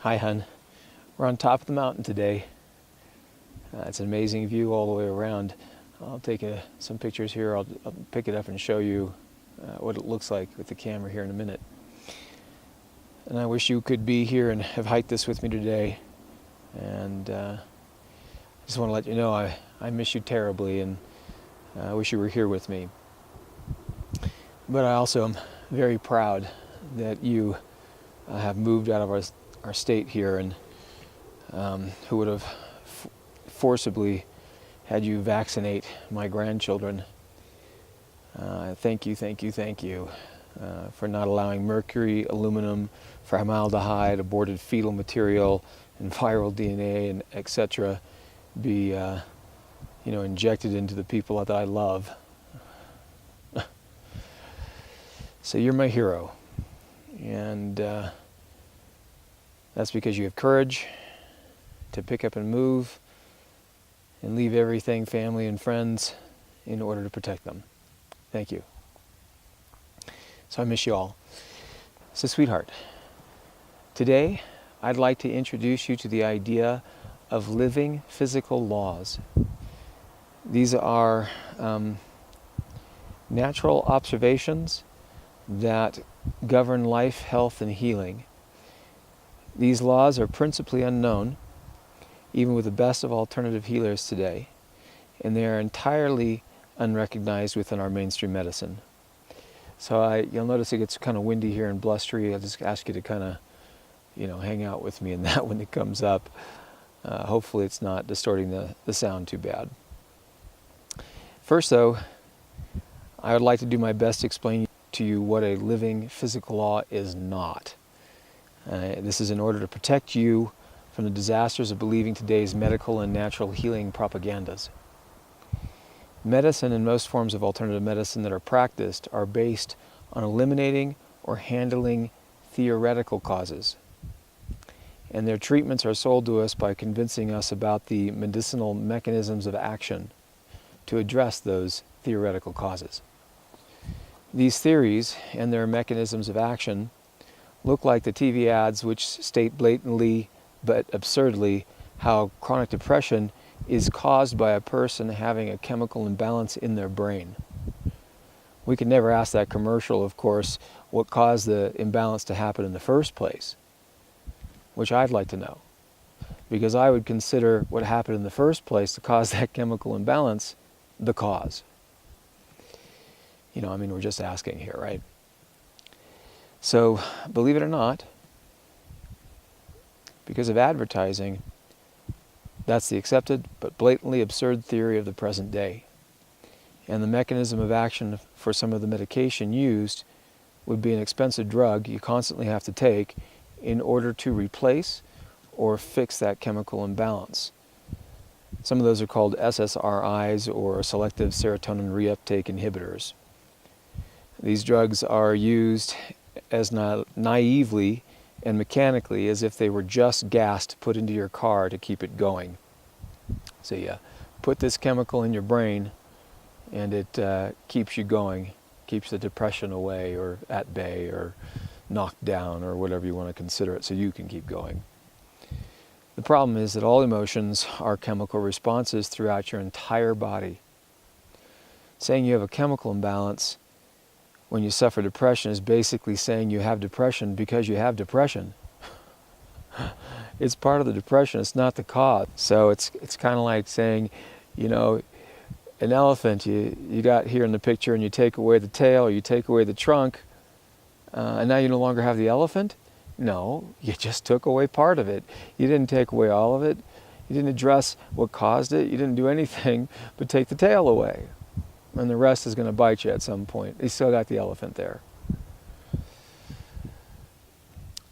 Hi, hun. We're on top of the mountain today. It's an amazing view all the way around. I'll take some pictures here. I'll pick it up and show you what it looks like with the camera here in a minute. And I wish you could be here and have hiked this with me today. And I just want to let you know I miss you terribly, and I wish you were here with me. But I also am very proud that you have moved out of our state here, and who would have forcibly had you vaccinate my grandchildren. Thank you for not allowing mercury, aluminum, formaldehyde, aborted fetal material, and viral DNA, and etc. be injected into the people that I love. So you're my hero, and that's because you have courage to pick up and move and leave everything, family and friends, in order to protect them. Thank you. So I miss you all. So sweetheart, today I'd like to introduce you to the idea of living physical laws. These are natural observations that govern life, health, and healing. These laws are principally unknown, even with the best of alternative healers today, and they are entirely unrecognized within our mainstream medicine. So you'll notice it gets kind of windy here and blustery. I'll just ask you to kind of, hang out with me in that when it comes up. Hopefully it's not distorting the sound too bad. First though, I would like to do my best to explain to you what a living physical law is not. This is in order to protect you from the disasters of believing today's medical and natural healing propagandas. Medicine and most forms of alternative medicine that are practiced are based on eliminating or handling theoretical causes. And their treatments are sold to us by convincing us about the medicinal mechanisms of action to address those theoretical causes. These theories and their mechanisms of action look like the TV ads which state blatantly but absurdly how chronic depression is caused by a person having a chemical imbalance in their brain. We can never ask that commercial, of course, what caused the imbalance to happen in the first place, which I'd like to know, because I would consider what happened in the first place to cause that chemical imbalance the cause. We're just asking here, right? So, believe it or not, because of advertising, that's the accepted but blatantly absurd theory of the present day. And the mechanism of action for some of the medication used would be an expensive drug you constantly have to take in order to replace or fix that chemical imbalance. Some of those are called SSRIs, or selective serotonin reuptake inhibitors. These drugs are used as naively and mechanically as if they were just gas to put into your car to keep it going. So you put this chemical in your brain and it keeps you going, keeps the depression away or at bay or knocked down or whatever you want to consider it, so you can keep going. The problem is that all emotions are chemical responses throughout your entire body. Saying you have a chemical imbalance when you suffer depression is basically saying you have depression because you have depression. It's part of the depression, it's not the cause. So it's kind of like saying, an elephant, you got here in the picture and you take away the tail or you take away the trunk, and now you no longer have the elephant? No, you just took away part of it. You didn't take away all of it. You didn't address what caused it. You didn't do anything but take the tail away. And the rest is going to bite you at some point. You still got the elephant there.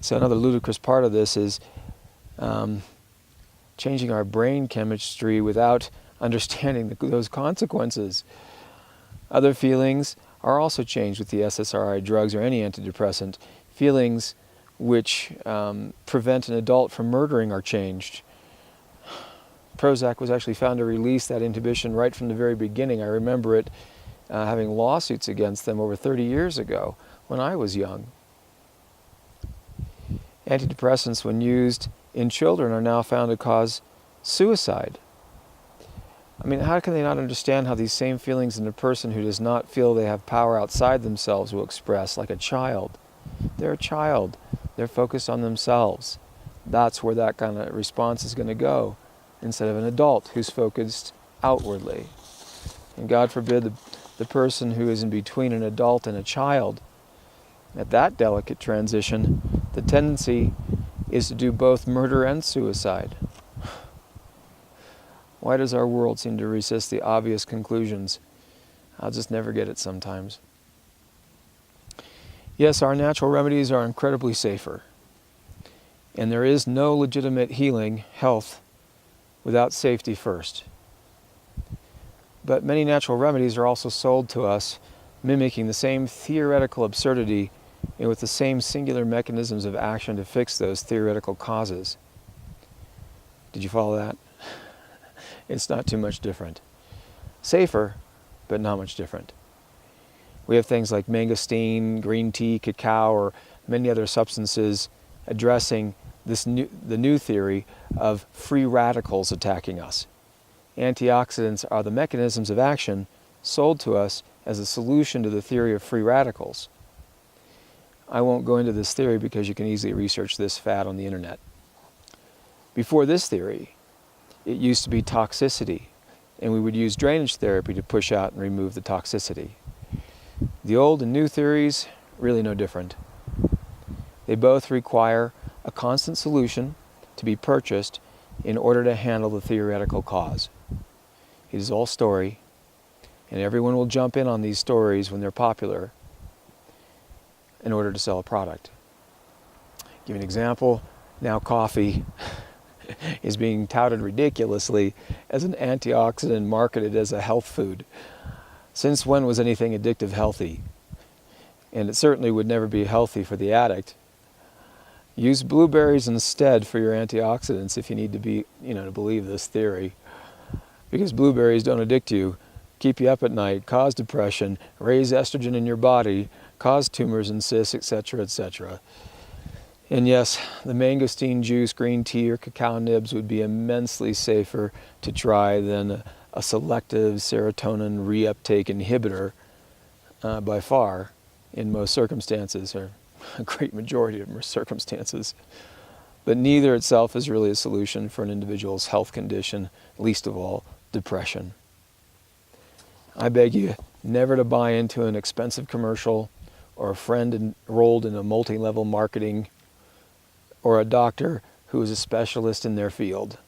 So another ludicrous part of this is changing our brain chemistry without understanding those consequences. Other feelings are also changed with the SSRI drugs or any antidepressant. Feelings which prevent an adult from murdering are changed. Prozac was actually found to release that inhibition right from the very beginning. I remember it having lawsuits against them over 30 years ago when I was young. Antidepressants, when used in children, are now found to cause suicide. I mean, how can they not understand how these same feelings in a person who does not feel they have power outside themselves will express, like a child? They're a child. They're focused on themselves. That's where that kind of response is going to go, instead of an adult who's focused outwardly. And God forbid the person who is in between an adult and a child. At that delicate transition, the tendency is to do both murder and suicide. Why does our world seem to resist the obvious conclusions? I'll just never get it sometimes. Yes, our natural remedies are incredibly safer. And there is no legitimate healing, health, without safety first. But many natural remedies are also sold to us, mimicking the same theoretical absurdity and with the same singular mechanisms of action to fix those theoretical causes. Did you follow that? It's not too much different. Safer, but not much different. We have things like mangosteen, green tea, cacao, or many other substances addressing the new theory of free radicals attacking us. Antioxidants are the mechanisms of action sold to us as a solution to the theory of free radicals. I won't go into this theory because you can easily research this fad on the internet. Before this theory, it used to be toxicity, and we would use drainage therapy to push out and remove the toxicity. The old and new theories, really no different. They both require a constant solution to be purchased in order to handle the theoretical cause. It is all story, and everyone will jump in on these stories when they're popular in order to sell a product. Give you an example. Now coffee is being touted ridiculously as an antioxidant marketed as a health food. Since when was anything addictive healthy? And it certainly would never be healthy for the addict. Use blueberries instead for your antioxidants if you need to be, to believe this theory. Because blueberries don't addict you, keep you up at night, cause depression, raise estrogen in your body, cause tumors and cysts, etc., etc. And yes, the mangosteen juice, green tea, or cacao nibs would be immensely safer to try than a selective serotonin reuptake inhibitor by far in most circumstances, or a great majority of circumstances. But neither itself is really a solution for an individual's health condition, least of all, depression. I beg you never to buy into an expensive commercial or a friend enrolled in a multi-level marketing or a doctor who is a specialist in their field.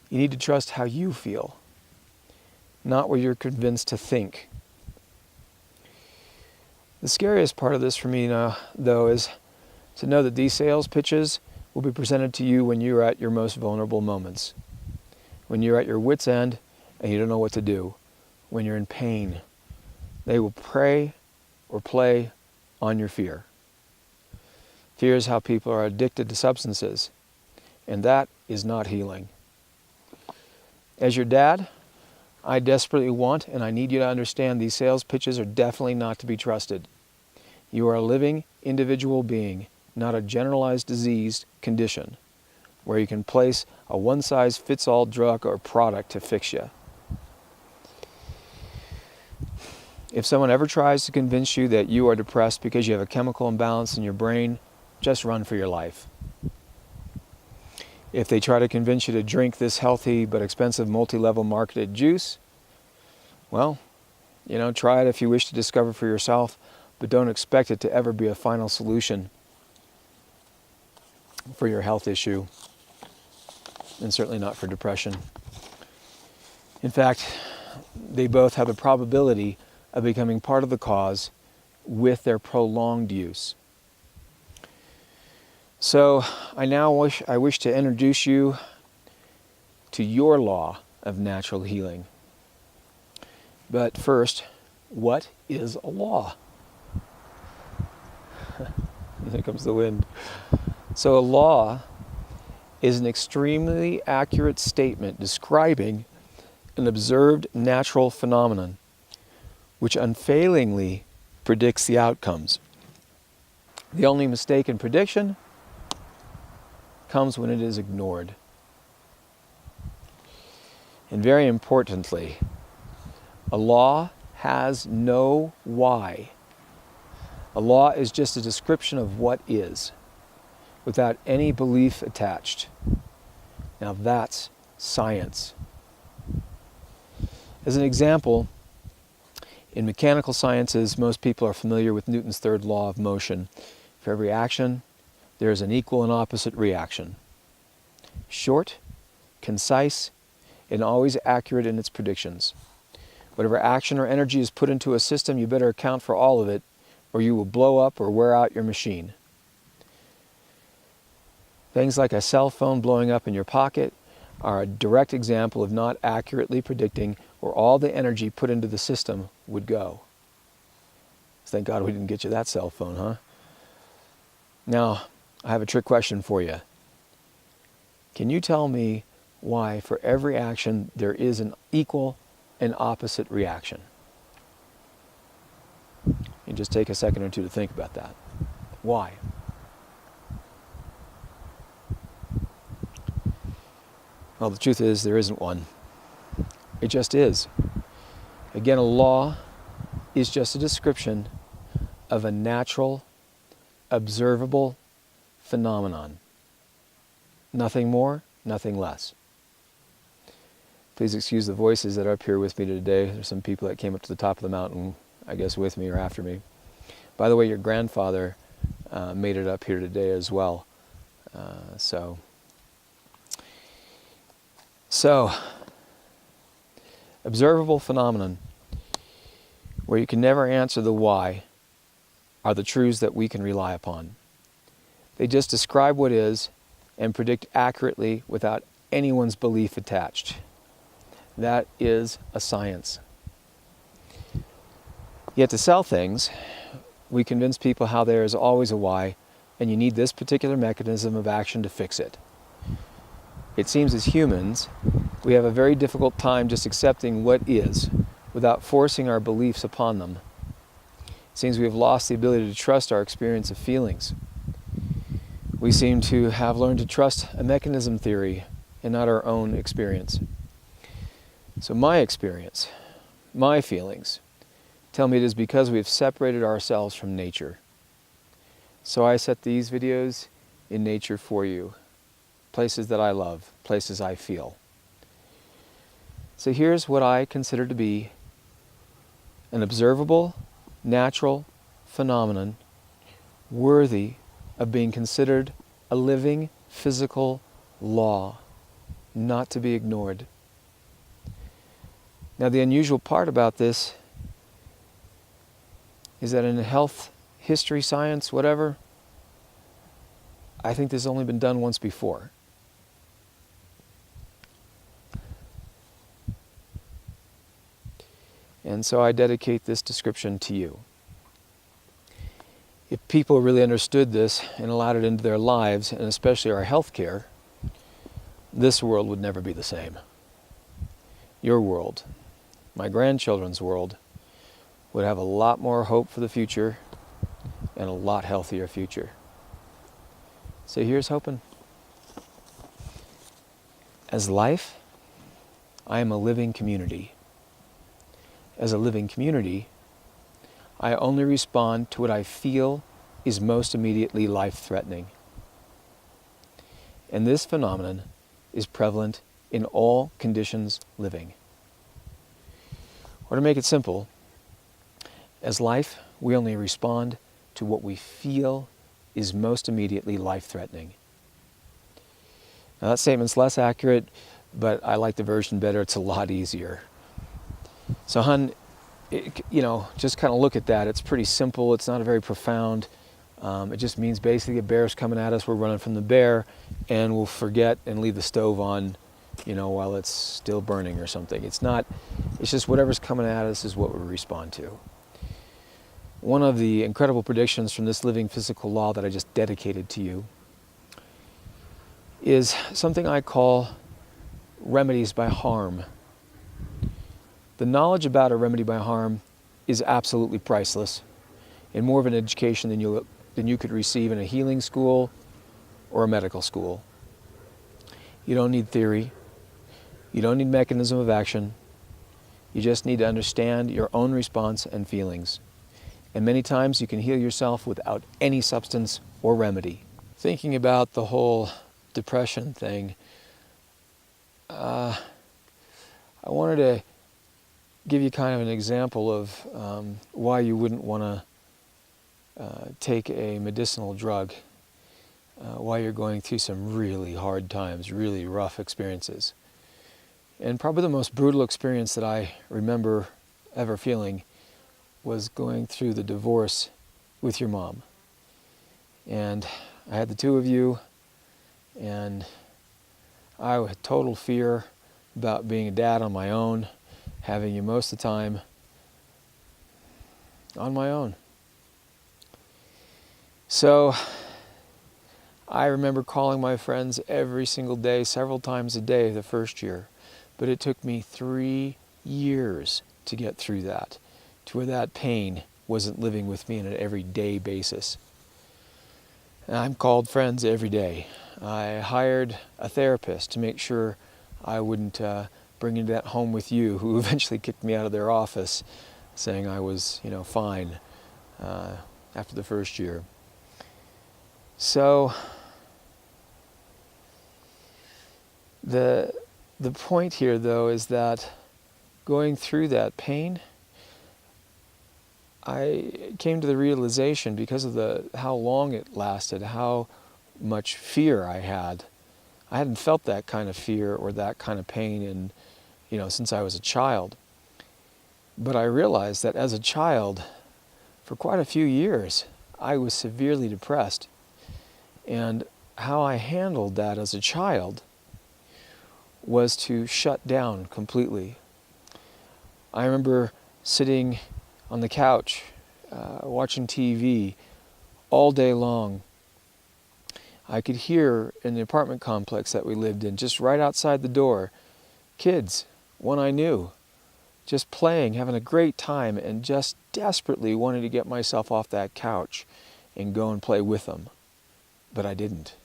You need to trust how you feel, not what you're convinced to think. The scariest part of this for me now, though, is to know that these sales pitches will be presented to you when you're at your most vulnerable moments, when you're at your wit's end and you don't know what to do, when you're in pain. They will prey or play on your fear. Fear is how people are addicted to substances, and that is not healing. As your dad, I desperately want and I need you to understand these sales pitches are definitely not to be trusted. You are a living individual being, not a generalized diseased condition where you can place a one-size-fits-all drug or product to fix you. If someone ever tries to convince you that you are depressed because you have a chemical imbalance in your brain, just run for your life. If they try to convince you to drink this healthy but expensive multi-level marketed juice, well, try it if you wish to discover for yourself, but don't expect it to ever be a final solution for your health issue, and certainly not for depression. In fact, they both have the probability of becoming part of the cause with their prolonged use. So I wish to introduce you to your law of natural healing. But first, what is a law? Here comes the wind. So a law is an extremely accurate statement describing an observed natural phenomenon which unfailingly predicts the outcomes. The only mistake in prediction comes when it is ignored. And very importantly, a law has no why. A law is just a description of what is, without any belief attached. Now that's science. As an example, in mechanical sciences, most people are familiar with Newton's third law of motion. For every action, there is an equal and opposite reaction. Short, concise, and always accurate in its predictions. Whatever action or energy is put into a system, you better account for all of it, or you will blow up or wear out your machine. Things like a cell phone blowing up in your pocket are a direct example of not accurately predicting where all the energy put into the system would go. Thank God we didn't get you that cell phone, huh? Now, I have a trick question for you. Can you tell me why for every action there is an equal and opposite reaction? You just take a second or two to think about that. Why? Well, the truth is there isn't one. It just is. Again, a law is just a description of a natural, observable phenomenon. Nothing more, nothing less. Please excuse the voices that are up here with me today. There's some people that came up to the top of the mountain, I guess, with me or after me. By the way, your grandfather made it up here today as well. So, observable phenomenon, where you can never answer the why, are the truths that we can rely upon. They just describe what is and predict accurately without anyone's belief attached. That is a science. Yet to sell things, we convince people how there is always a why, and you need this particular mechanism of action to fix it. It seems as humans, we have a very difficult time just accepting what is without forcing our beliefs upon them. It seems we have lost the ability to trust our experience of feelings. We seem to have learned to trust a mechanism theory and not our own experience. So my experience, my feelings, tell me it is because we have separated ourselves from nature. So I set these videos in nature for you. Places that I love, places I feel. So here's what I consider to be an observable, natural phenomenon worthy of being considered a living, physical law, not to be ignored. Now, the unusual part about this is that in health, history, science, whatever, I think this has only been done once before. And so I dedicate this description to you. If people really understood this and allowed it into their lives, and especially our health care, this world would never be the same. Your world, my grandchildren's world, would have a lot more hope for the future and a lot healthier future. So here's hoping. As life, I am a living community. As a living community, I only respond to what I feel is most immediately life-threatening. And this phenomenon is prevalent in all conditions living. Or to make it simple, as life, we only respond to what we feel is most immediately life-threatening. Now that statement's less accurate, but I like the version better. It's a lot easier. So, hon, just kind of look at that. It's pretty simple. It's not very profound. It just means basically a bear's coming at us. We're running from the bear, and we'll forget and leave the stove on, while it's still burning or something. It's just whatever's coming at us is what we respond to. One of the incredible predictions from this living physical law that I just dedicated to you is something I call remedies by harm. The knowledge about a remedy by harm is absolutely priceless and more of an education than you could receive in a healing school or a medical school. You don't need theory. You don't need mechanism of action. You just need to understand your own response and feelings. And many times you can heal yourself without any substance or remedy. Thinking about the whole depression thing, I wanted to give you kind of an example of why you wouldn't want to take a medicinal drug while you're going through some really hard times, really rough experiences. And probably the most brutal experience that I remember ever feeling was going through the divorce with your mom. And I had the two of you, and I had total fear about being a dad on my own, having you most of the time on my own. So I remember calling my friends every single day, several times a day the first year, but it took me 3 years to get through that, to where that pain wasn't living with me on an everyday basis. And I called friends every day. I hired a therapist to make sure I wouldn't bring that home with you, who eventually kicked me out of their office, saying I was, fine after the first year. So the point here, though, is that going through that pain, I came to the realization, because of how long it lasted, how much fear I had. I hadn't felt that kind of fear or that kind of pain since I was a child. But I realized that as a child, for quite a few years, I was severely depressed. And how I handled that as a child was to shut down completely. I remember sitting on the couch, watching TV all day long. I could hear in the apartment complex that we lived in, just right outside the door, kids, one I knew, just playing, having a great time, and just desperately wanting to get myself off that couch and go and play with them. But I didn't.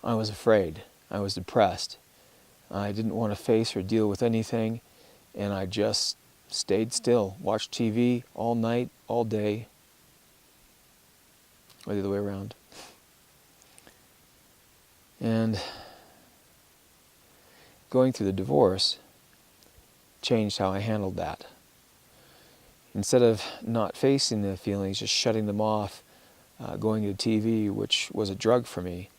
I was afraid. I was depressed. I didn't want to face or deal with anything, and I just stayed still, watched TV all night, all day, or the other way around. And going through the divorce changed how I handled that. Instead of not facing the feelings, just shutting them off, going to TV, which was a drug for me,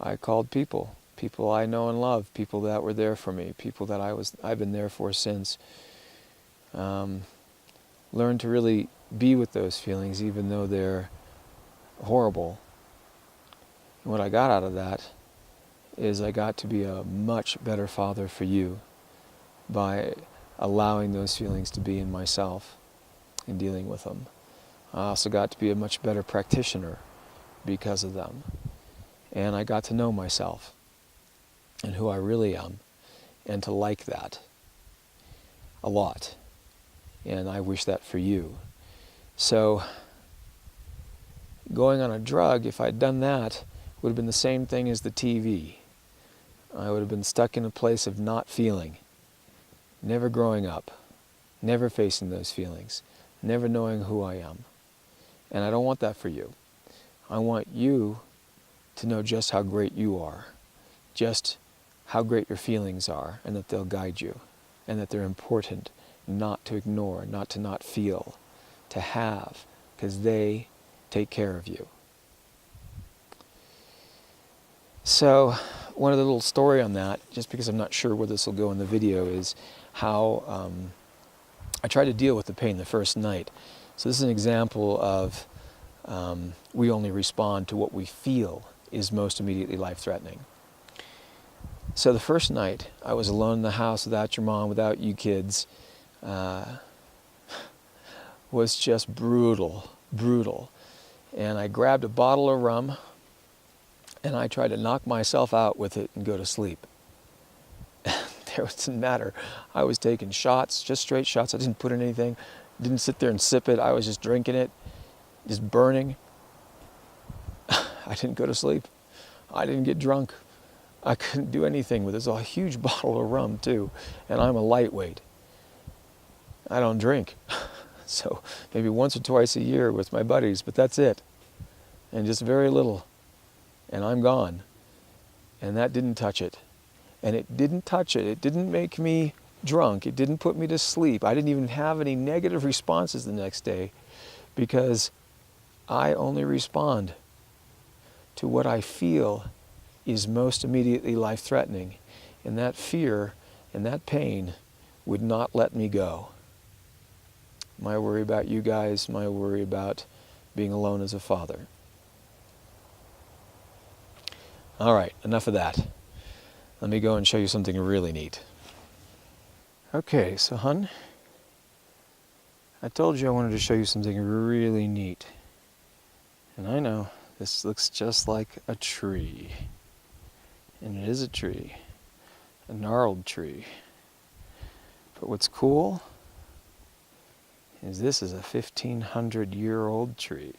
I called people I know and love, people that were there for me, people that I've been there for since. Learned to really be with those feelings, even though they're horrible. And what I got out of that is I got to be a much better father for you by allowing those feelings to be in myself and dealing with them. I also got to be a much better practitioner because of them. And I got to know myself and who I really am, and to like that a lot. And I wish that for you. So going on a drug, if I'd done that, would have been the same thing as the TV. I would have been stuck in a place of not feeling, never growing up, never facing those feelings, never knowing who I am. And I don't want that for you. I want you to know just how great you are, just how great your feelings are, and that they'll guide you, and that they're important not to ignore, not to not feel, to have, because they take care of you. So one other little story on that, just because I'm not sure where this will go in the video, is how I tried to deal with the pain the first night. So this is an example of we only respond to what we feel is most immediately life-threatening. So the first night, I was alone in the house without your mom, without you kids, was just brutal. And I grabbed a bottle of rum, and I tried to knock myself out with it and go to sleep. It didn't matter. I was taking shots, just straight shots. I didn't put in anything, didn't sit there and sip it. I was just drinking it, just burning. I didn't go to sleep. I didn't get drunk. I couldn't do anything with this. A huge bottle of rum too, and I'm a lightweight. I don't drink. So maybe once or twice a year with my buddies, but that's it. And just very little. And I'm gone. And that didn't touch it. And it didn't touch it. It didn't make me drunk. It didn't put me to sleep. I didn't even have any negative responses the next day, because I only respond to what I feel is most immediately life-threatening. And that fear and that pain would not let me go. My worry about you guys, my worry about being alone as a father. All right, enough of that. Let me go and show you something really neat. Okay, so hun, I told you I wanted to show you something really neat. And I know, this looks just like a tree. And it is a tree, a gnarled tree. But what's cool is this is a 1,500-year-old tree.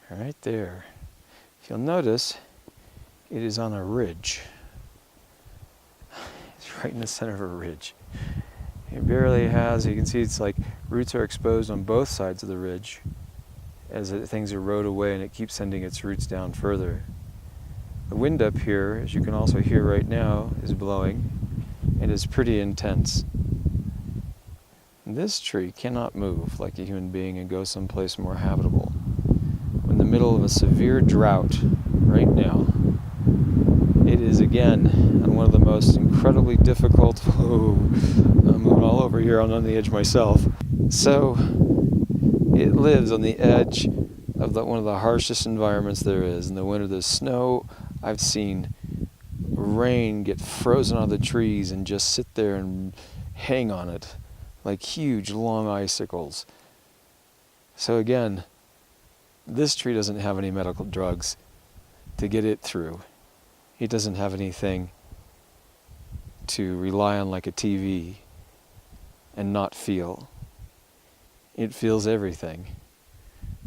Right there. If you'll notice, it is on a ridge. It's right in the center of a ridge. It barely has, you can see it's like roots are exposed on both sides of the ridge as things erode away, and it keeps sending its roots down further. The wind up here, as you can also hear right now, is blowing, and is pretty intense. This tree cannot move like a human being and go someplace more habitable. We're in the middle of a severe drought right now. It is, again, on one of the most incredibly difficult... Whoa, I'm moving all over here, I'm on the edge myself. So, it lives on the edge of one of the harshest environments there is. In the winter, there's snow. I've seen rain get frozen on the trees and just sit there and hang on it like huge, long icicles. So again, this tree doesn't have any medical drugs to get it through. It doesn't have anything to rely on like a TV and not feel. It feels everything,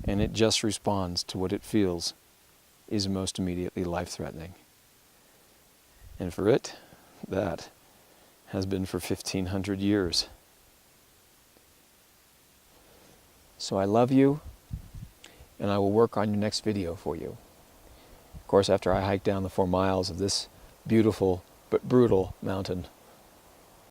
and it just responds to what it feels is most immediately life-threatening. And for it, that has been for 1,500 years. So I love you, and I will work on your next video for you. Of course, after I hike down the 4 miles of this beautiful but brutal mountain.